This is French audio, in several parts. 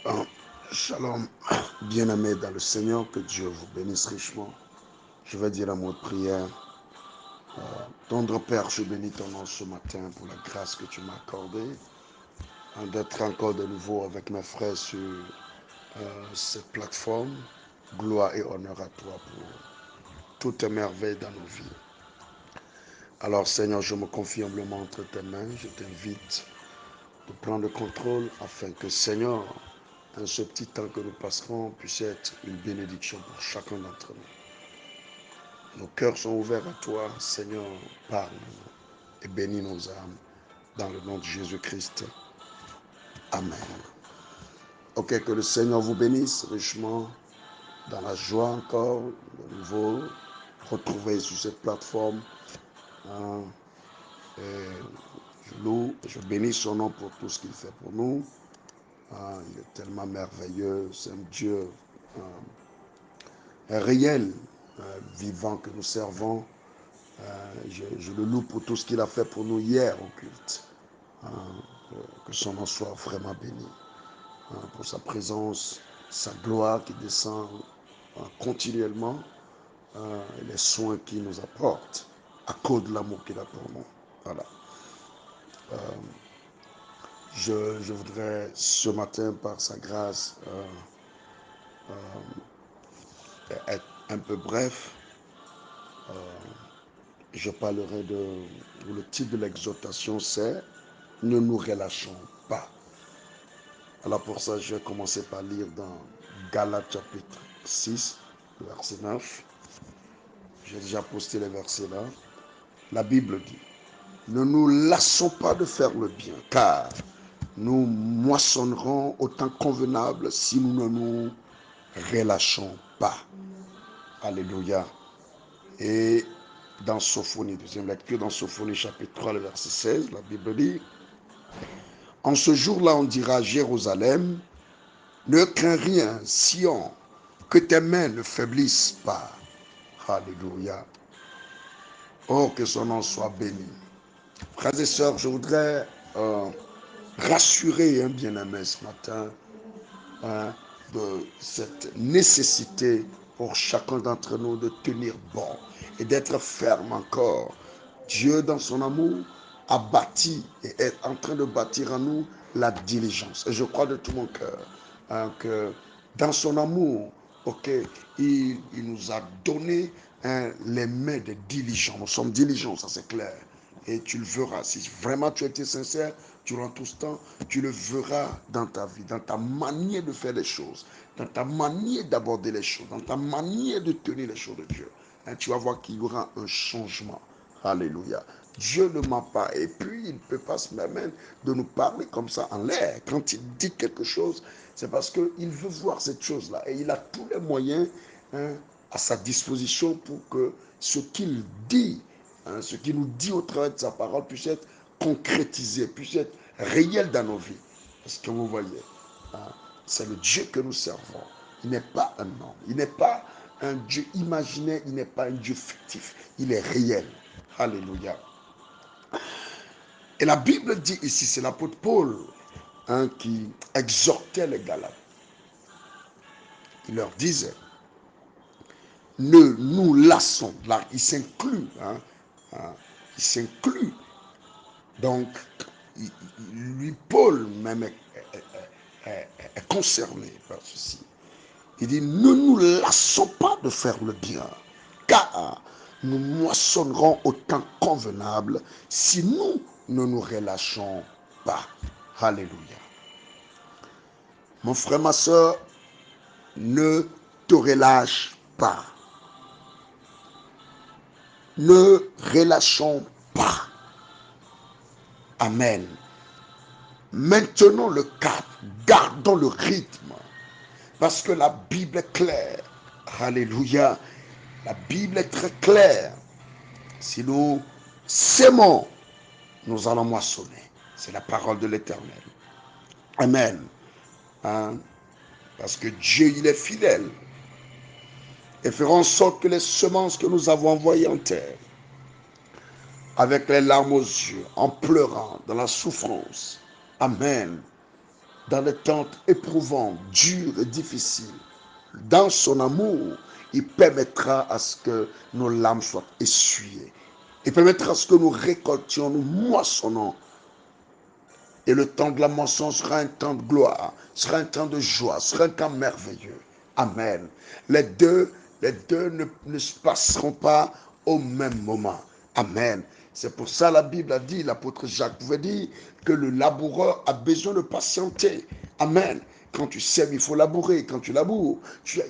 Bon, shalom, bien-aimés dans le Seigneur, que Dieu vous bénisse richement. Je vais dire un mot de prière. Tendre Père, je bénis ton nom ce matin pour la grâce que tu m'as accordée, d'être encore de nouveau avec mes frères sur cette plateforme. Gloire et honneur à toi pour toutes tes merveilles dans nos vies. Alors Seigneur, je me confie humblement entre tes mains. Je t'invite de prendre le contrôle afin que Seigneur, dans ce petit temps que nous passerons, puisse être une bénédiction pour chacun d'entre nous. Nos cœurs sont ouverts à toi, Seigneur, parle-nous et bénis nos âmes dans le nom de Jésus-Christ. Amen. Ok, que le Seigneur vous bénisse richement dans la joie encore, de nouveau, retrouver sur cette plateforme. Et je loue, je bénis son nom pour tout ce qu'il fait pour nous. Il est tellement merveilleux, c'est un Dieu réel, vivant que nous servons. Je le loue pour tout ce qu'il a fait pour nous hier au culte. Que son nom soit vraiment béni. Pour sa présence, sa gloire qui descend continuellement, et les soins qu'il nous apporte à cause de l'amour qu'il a pour nous. Voilà. Je voudrais ce matin, par sa grâce, être un peu bref. Je parlerai le titre de l'exhortation, c'est « Ne nous relâchons pas ». Alors pour ça, je vais commencer par lire dans Galates chapitre 6, verset 9. J'ai déjà posté les versets là. La Bible dit « Ne nous lassons pas de faire le bien, car nous moissonnerons au temps convenable si nous ne nous relâchons pas. » Alléluia. Et dans Sophonie, deuxième lecture, dans Sophonie chapitre 3, le verset 16, la Bible dit « En ce jour-là, on dira à Jérusalem, ne crains rien, Sion, que tes mains ne faiblissent pas. » Alléluia. Oh, que son nom soit béni. Frères et sœurs, je voudrais rassurer un bien-aimé ce matin de cette nécessité pour chacun d'entre nous de tenir bon et d'être ferme encore. Dieu, dans son amour, a bâti et est en train de bâtir en nous la diligence. Et je crois de tout mon cœur que dans son amour, il nous a donné les mains de diligence. Nous sommes diligents, ça c'est clair. Et tu le verras. Si vraiment tu étais sincère durant tout ce temps, tu le verras dans ta vie, dans ta manière de faire les choses, dans ta manière d'aborder les choses, dans ta manière de tenir les choses de Dieu. Tu vas voir qu'il y aura un changement. Alléluia. Dieu ne ment pas. Et puis, il ne peut pas se permettre de nous parler comme ça en l'air. Quand il dit quelque chose, c'est parce qu'il veut voir cette chose-là. Et il a tous les moyens à sa disposition pour que ce qu'il dit, ce qu'il nous dit au travers de sa parole puisse être concrétisé, puisse être réel dans nos vies. Est-ce que vous voyez? C'est le Dieu que nous servons. Il n'est pas un homme. Il n'est pas un Dieu imaginaire. Il n'est pas un Dieu fictif. Il est réel. Alléluia. Et la Bible dit ici, c'est l'apôtre Paul qui exhortait les Galates. Il leur disait, ne nous lassons. Là, il s'inclut. Il s'inclut. Donc, lui, Paul, même est concerné par ceci. Il dit, ne nous lassons pas de faire le bien, car nous moissonnerons au temps convenable si nous ne nous relâchons pas. Alléluia. Mon frère, ma soeur, ne te relâche pas. Ne relâchons pas. Amen. Maintenons le cap, gardons le rythme, parce que la Bible est claire. Alléluia. La Bible est très claire. Si nous s'aimons, nous allons moissonner. C'est la parole de l'Éternel. Amen. Parce que Dieu, il est fidèle. Et fera en sorte que les semences que nous avons envoyées en terre, avec les larmes aux yeux, en pleurant, dans la souffrance, Amen, dans les temps éprouvants, durs et difficiles, dans son amour, il permettra à ce que nos larmes soient essuyées. Il permettra à ce que nous récoltions, nous moissonnons. Et le temps de la moisson sera un temps de gloire, sera un temps de joie, sera un temps merveilleux. Amen. Les deux ne se passeront pas au même moment. Amen. C'est pour ça la Bible a dit, l'apôtre Jacques pouvait dire que le laboureur a besoin de patienter. Amen. Quand tu sèmes, il faut labourer. Quand tu laboures,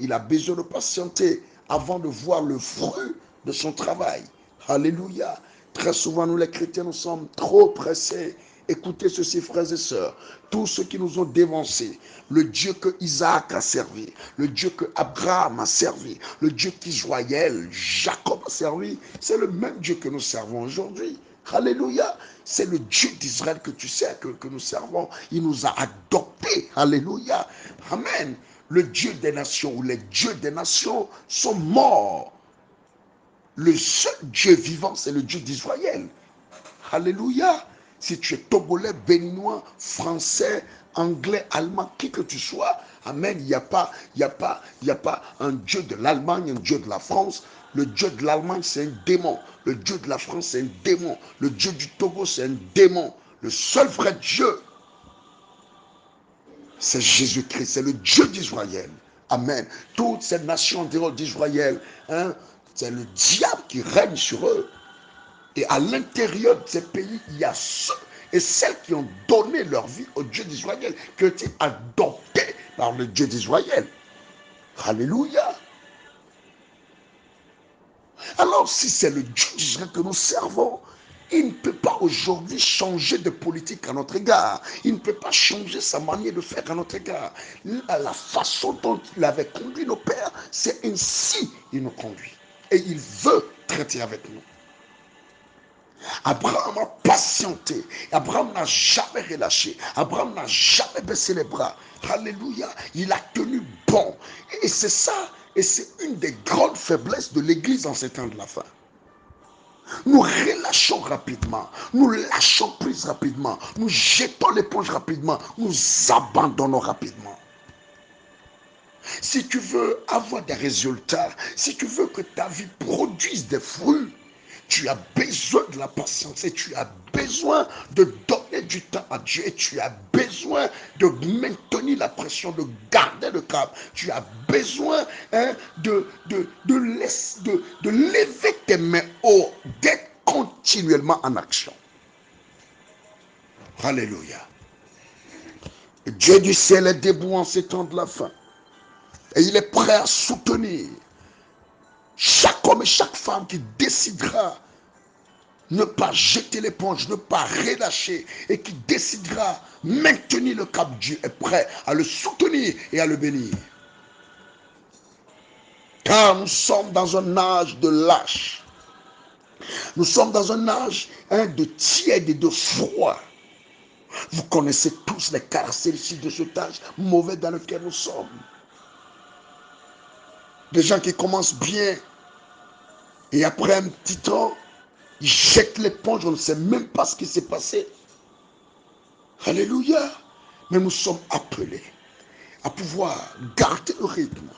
il a besoin de patienter avant de voir le fruit de son travail. Alléluia. Très souvent, nous les chrétiens, nous sommes trop pressés. Écoutez ceci, frères et sœurs. Tous ceux qui nous ont dévancés, le Dieu que Isaac a servi, le Dieu que Abraham a servi, le Dieu qu'Israël, Jacob a servi, c'est le même Dieu que nous servons aujourd'hui. Alléluia. C'est le Dieu d'Israël que tu sais que nous servons. Il nous a adoptés. Alléluia. Amen. Le Dieu des nations ou les dieux des nations sont morts. Le seul Dieu vivant, c'est le Dieu d'Israël. Alléluia. Si tu es togolais, béninois, français, anglais, allemand, qui que tu sois, amen, il n'y a pas un Dieu de l'Allemagne, un Dieu de la France. Le Dieu de l'Allemagne, c'est un démon. Le Dieu de la France, c'est un démon. Le Dieu du Togo, c'est un démon. Le seul vrai Dieu, c'est Jésus-Christ, c'est le Dieu d'Israël. Amen. Toutes ces nations en dehors d'Israël, c'est le diable qui règne sur eux. Et à l'intérieur de ces pays, il y a ceux et celles qui ont donné leur vie au Dieu d'Israël, qui ont été adoptés par le Dieu d'Israël. Alléluia. Alors, si c'est le Dieu d'Israël que nous servons, il ne peut pas aujourd'hui changer de politique à notre égard. Il ne peut pas changer sa manière de faire à notre égard. La façon dont il avait conduit nos pères, c'est ainsi qu'il nous conduit. Et il veut traiter avec nous. Abraham a patienté. Abraham n'a jamais relâché. Abraham n'a jamais baissé les bras. Alléluia. Il a tenu bon. Et c'est ça. Et c'est une des grandes faiblesses de l'Église en ces temps de la fin. Nous relâchons rapidement. Nous lâchons prise rapidement. Nous jetons l'éponge rapidement. Nous abandonnons rapidement. Si tu veux avoir des résultats, si tu veux que ta vie produise des fruits, tu as besoin de la patience et tu as besoin de donner du temps à Dieu et tu as besoin de maintenir la pression, de garder le cap. Tu as besoin de lever tes mains haut, d'être continuellement en action. Alléluia. Dieu du ciel est debout en ces temps de la fin. Et il est prêt à soutenir chaque homme et chaque femme qui décidera ne pas jeter l'éponge, ne pas relâcher et qui décidera maintenir le cap. Dieu est prêt à le soutenir et à le bénir. Car nous sommes dans un âge de lâche. Nous sommes dans un âge de tiède et de froid. Vous connaissez tous les caractéristiques de cet âge mauvais dans lequel nous sommes. Des gens qui commencent bien et après un petit temps, ils jettent l'éponge, on ne sait même pas ce qui s'est passé. Alléluia. Mais nous sommes appelés à pouvoir garder le rythme,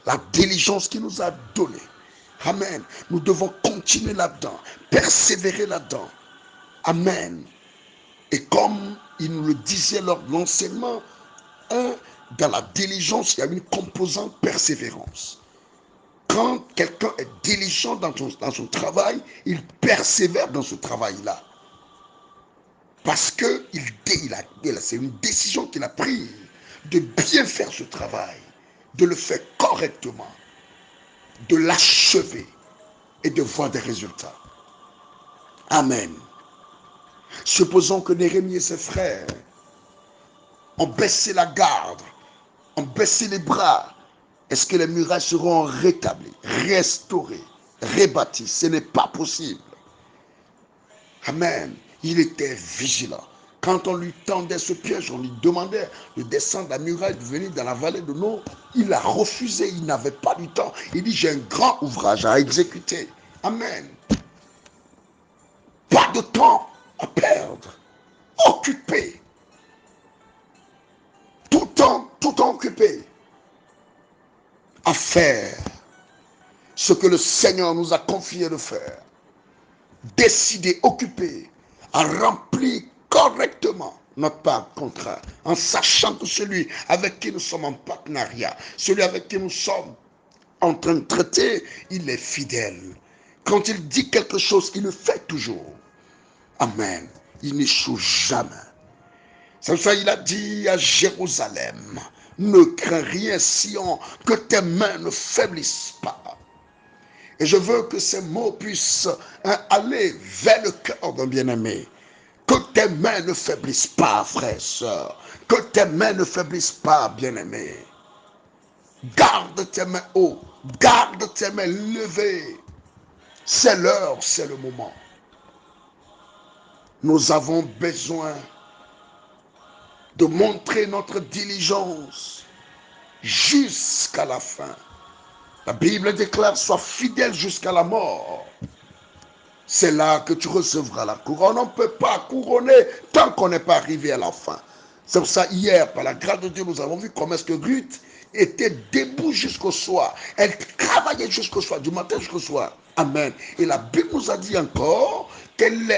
la diligence qu'il nous a donnée. Amen. Nous devons continuer là-dedans, persévérer là-dedans. Amen. Et comme il nous le disait lors de l'enseignement, dans la diligence, il y a une composante persévérance. Quand quelqu'un est diligent dans son travail, il persévère dans ce travail-là. Parce que c'est une décision qu'il a prise de bien faire ce travail, de le faire correctement, de l'achever et de voir des résultats. Amen. Supposons que Néhémie et ses frères ont baissé la garde, ont baissé les bras. Est-ce que les murailles seront rétablies, restaurées, rebâties? Ce n'est pas possible. Amen. Il était vigilant. Quand on lui tendait ce piège, on lui demandait de descendre la muraille, de venir dans la vallée de Non. Il a refusé, il n'avait pas du temps. Il dit, j'ai un grand ouvrage à exécuter. Amen. Pas de temps à perdre. Occupé. temps occupés à faire ce que le Seigneur nous a confié de faire, décidés, occupés à remplir correctement notre part contrat, en sachant que celui avec qui nous sommes en partenariat, celui avec qui nous sommes en train de traiter, il est fidèle. Quand il dit quelque chose, il le fait toujours. Amen. Il n'échoue jamais. C'est pour ça qu'il a dit à Jérusalem, ne crains rien, Sion, que tes mains ne faiblissent pas. Et je veux que ces mots puissent aller vers le cœur d'un bien-aimé. Que tes mains ne faiblissent pas, frère et sœur. Que tes mains ne faiblissent pas, bien-aimé. Garde tes mains haut. Garde tes mains levées. C'est l'heure, c'est le moment. Nous avons besoin de montrer notre diligence jusqu'à la fin. La Bible déclare, sois fidèle jusqu'à la mort. C'est là que tu recevras la couronne. On ne peut pas couronner tant qu'on n'est pas arrivé à la fin. C'est pour ça, hier, par la grâce de Dieu, nous avons vu comment est-ce que Ruth était debout jusqu'au soir. Elle travaillait jusqu'au soir, du matin jusqu'au soir. Amen. Et la Bible nous a dit encore qu'elle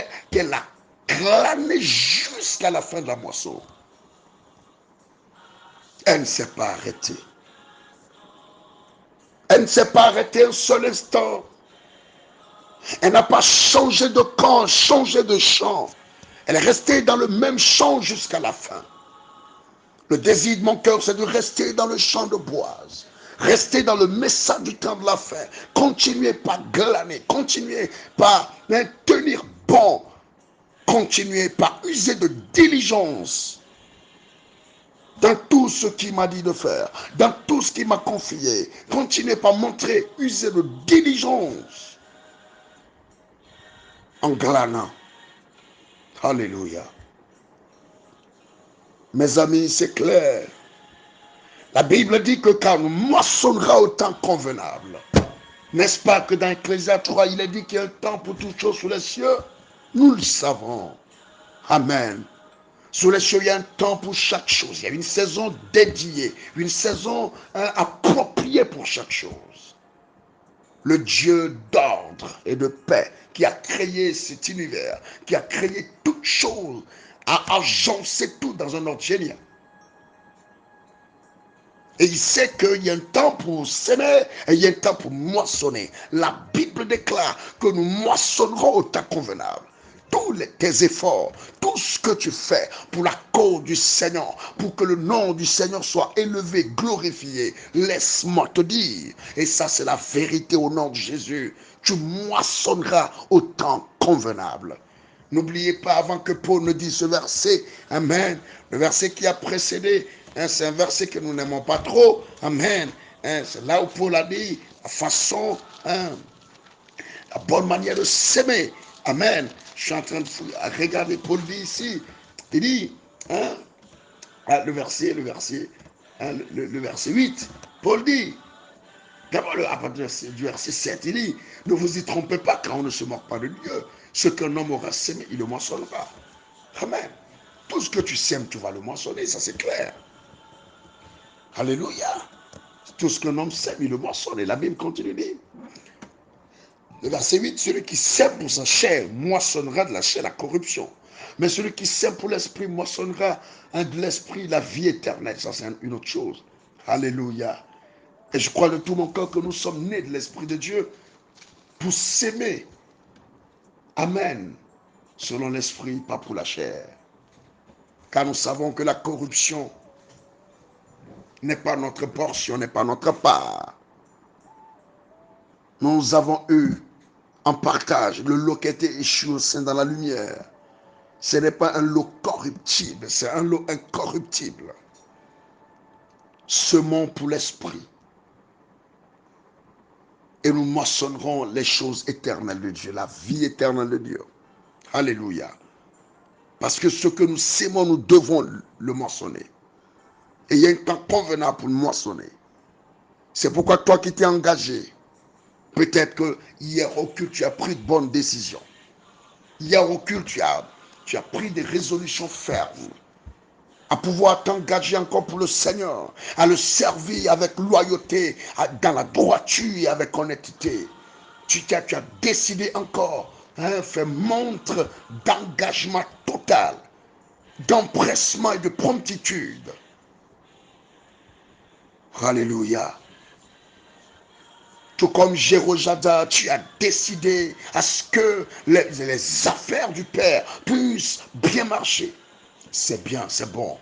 a glané jusqu'à la fin de la moisson. Elle ne s'est pas arrêtée. Elle ne s'est pas arrêtée un seul instant. Elle n'a pas changé de camp, changé de champ. Elle est restée dans le même champ jusqu'à la fin. Le désir de mon cœur, c'est de rester dans le champ de Boaz. Rester dans le message du temps de la fin. Continuez par glaner. Continuez par tenir bon. Continuez par user de diligence dans tout ce qu'il m'a dit de faire. Dans tout ce qu'il m'a confié. Continuez par montrer, user de diligence. En glanant. Alléluia. Mes amis, c'est clair. La Bible dit que car nous moissonnera au temps convenable. N'est-ce pas que dans Ecclésiaste 3, il est dit qu'il y a un temps pour toutes choses sous les cieux? Nous le savons. Amen. Sous les cieux, il y a un temps pour chaque chose. Il y a une saison dédiée, une saison appropriée pour chaque chose. Le Dieu d'ordre et de paix qui a créé cet univers, qui a créé toutes choses, a agencé tout dans un ordre génial. Et il sait qu'il y a un temps pour s'aimer et il y a un temps pour moissonner. La Bible déclare que nous moissonnerons au temps convenable. Tous tes efforts, tout ce que tu fais pour la cause du Seigneur, pour que le nom du Seigneur soit élevé, glorifié, laisse-moi te dire, et ça c'est la vérité au nom de Jésus, tu moissonneras au temps convenable. N'oubliez pas, avant que Paul ne dise ce verset, amen, le verset qui a précédé, c'est un verset que nous n'aimons pas trop, amen, c'est là où Paul a dit, la façon, la bonne manière de s'aimer, amen. Je suis en train de regarder Paul dit ici, il dit, le verset 8, Paul dit, d'abord à partir du verset 7, il dit, ne vous y trompez pas car on ne se moque pas de Dieu. Ce qu'un homme aura sémé, il le moissonnera. Amen. Tout ce que tu sèmes, tu vas le moissonner, ça c'est clair. Alléluia. Tout ce qu'un homme sème, il le moissonne. Et la Bible continue de dire. Le verset 8, celui qui sème pour sa chair moissonnera de la chair la corruption. Mais celui qui sème pour l'esprit moissonnera de l'esprit la vie éternelle. Ça c'est une autre chose. Alléluia. Et je crois de tout mon cœur que nous sommes nés de l'Esprit de Dieu pour s'aimer. Amen. Selon l'Esprit, pas pour la chair. Car nous savons que la corruption n'est pas notre portion, n'est pas notre part. Nous avons eu en partage le lot qui était échu au sein dans la lumière. Ce n'est pas un lot corruptible, c'est un lot incorruptible. Semons pour l'Esprit. Et nous moissonnerons les choses éternelles de Dieu, la vie éternelle de Dieu. Alléluia. Parce que ce que nous sémons, nous devons le moissonner. Et il y a un temps convenable pour le moissonner. C'est pourquoi toi qui t'es engagé, peut-être que hier au culte, tu as pris de bonnes décisions. Hier au culte, tu as pris des résolutions fermes. à pouvoir t'engager encore pour le Seigneur, à le servir avec loyauté, dans la droiture et avec honnêteté. Tu as décidé encore, faire montre d'engagement total, d'empressement et de promptitude. Alléluia. Tout comme Jéhoiada, tu as décidé à ce que les affaires du Père puissent bien marcher. C'est bien, c'est bon.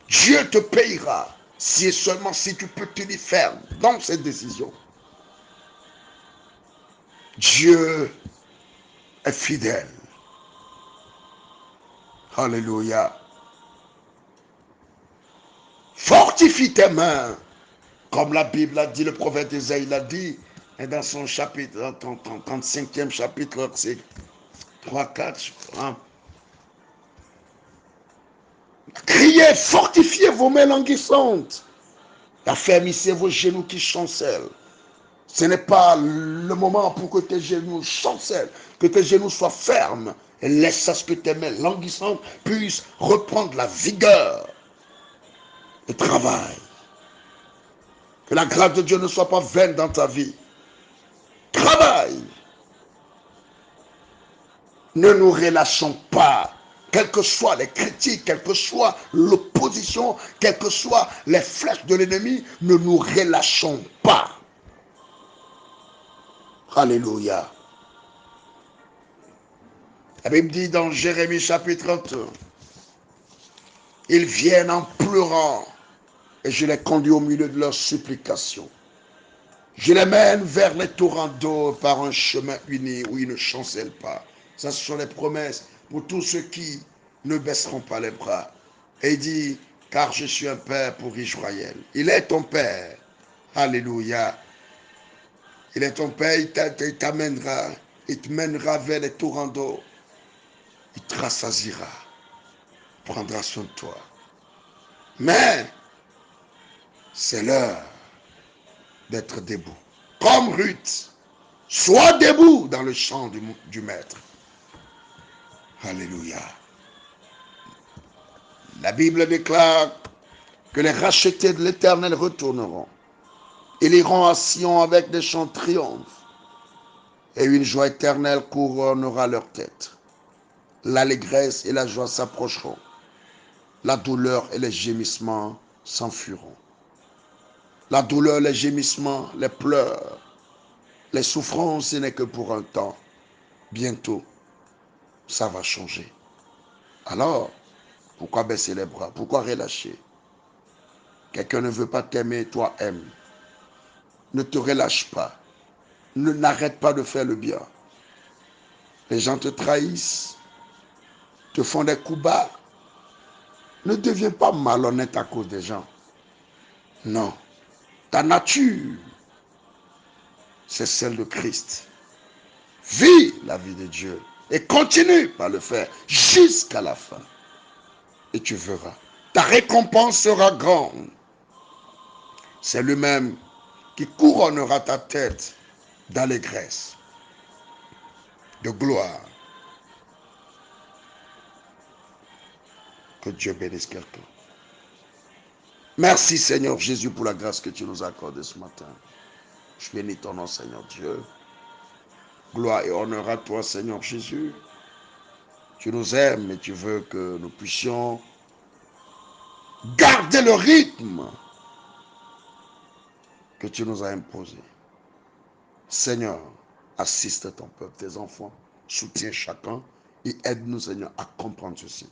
Dieu te payera si et seulement si tu peux tenir ferme dans cette décision. Dieu est fidèle. Alléluia. Fortifie tes mains, comme la Bible a dit, le prophète Isaïe l'a dit, et dans son chapitre, 35e chapitre, c'est 3-4, je crois. Criez, fortifiez vos mains languissantes. Affermissez vos genoux qui chancellent. Ce n'est pas le moment pour que tes genoux chancellent, que tes genoux soient fermes. Et laisse à ce que tes mains languissantes puissent reprendre la vigueur et travail. Que la grâce de Dieu ne soit pas vaine dans ta vie. Travaille. Ne nous relâchons pas. Quelles que soient les critiques, quelle que soit l'opposition, quelles que soient les flèches de l'ennemi, ne nous relâchons pas. Alléluia. La Bible dit dans Jérémie chapitre 31, ils viennent en pleurant et je les conduis au milieu de leurs supplications. Je les mène vers les torrents d'eau par un chemin uni où ils ne chancellent pas. Ça, ce sont les promesses pour tous ceux qui ne baisseront pas les bras. Et il dit, car je suis un père pour Israël. Il est ton père. Alléluia. Il est ton père, il t'amènera, il te mènera vers les torrents d'eau. Il te rassasiera, prendra soin de toi. Mais c'est l'heure d'être debout. Comme Ruth, sois debout dans le champ du maître. Alléluia. La Bible déclare que les rachetés de l'Éternel retourneront. Ils iront à Sion avec des chants de triomphe. Et une joie éternelle couronnera leur tête. L'allégresse et la joie s'approcheront. La douleur et les gémissements s'enfuiront. La douleur, les gémissements, les pleurs, les souffrances, ce n'est que pour un temps. Bientôt, ça va changer. Alors, pourquoi baisser les bras? Pourquoi relâcher? Quelqu'un ne veut pas t'aimer, toi aime. Ne te relâche pas. N'arrête pas de faire le bien. Les gens te trahissent, te font des coups bas. Ne deviens pas malhonnête à cause des gens. Non. Ta nature, c'est celle de Christ. Vis la vie de Dieu et continue par le faire jusqu'à la fin. Et tu verras. Ta récompense sera grande. C'est lui-même qui couronnera ta tête d'allégresse, de gloire. Que Dieu bénisse quelqu'un. Merci Seigneur Jésus pour la grâce que tu nous as accordée ce matin. Je bénis ton nom Seigneur Dieu. Gloire et honneur à toi Seigneur Jésus. Tu nous aimes et tu veux que nous puissions garder le rythme que tu nous as imposé. Seigneur, assiste ton peuple, tes enfants, soutiens chacun et aide-nous Seigneur à comprendre ceci.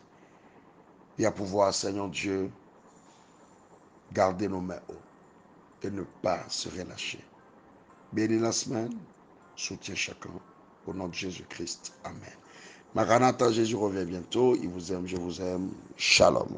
Et à pouvoir Seigneur Dieu garder nos mains hautes et ne pas se relâcher. Bénis la semaine, soutiens chacun. Au nom de Jésus-Christ. Amen. Maranatha, Jésus revient bientôt. Il vous aime, je vous aime. Shalom.